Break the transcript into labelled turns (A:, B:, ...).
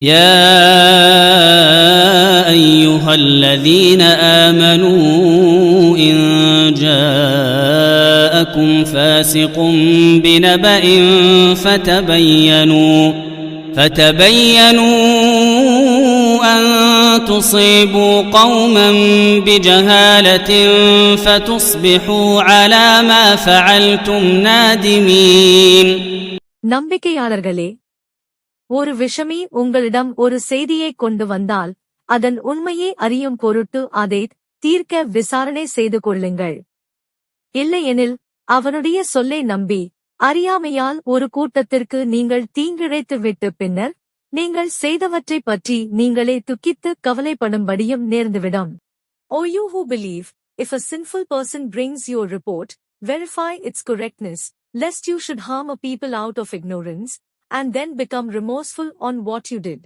A: يا أيها الذين آمنوا إن جاءكم فاسق بنبأ فتبينوا أن تصيبوا قوما بجهالة فتصبحوا على ما فعلتم نادمين.
B: நம்பிக்கையாளர்களே, ஒரு விஷமி உங்களிடம் ஒரு செய்தியை கொண்டு வந்தால் அதன் உண்மையை அறியும் பொருட்டு அதை தீர்க்க விசாரணை செய்து கொள்ளுங்கள். இல்லையெனில் அவனுடைய சொல்லை நம்பி அறியாமையால் ஒரு கூட்டத்திற்கு நீங்கள் தீங்கிழைத்து விட்டு பின்னர் நீங்கள் செய்தவற்றைப் பற்றி நீங்களே துக்கித்து கவலைப்படும்படியும் நேர்ந்துவிடும். O you who believe, if a sinful person brings you a report, verify its correctness, lest you should harm a people out of ignorance, and then become remorseful on what you did.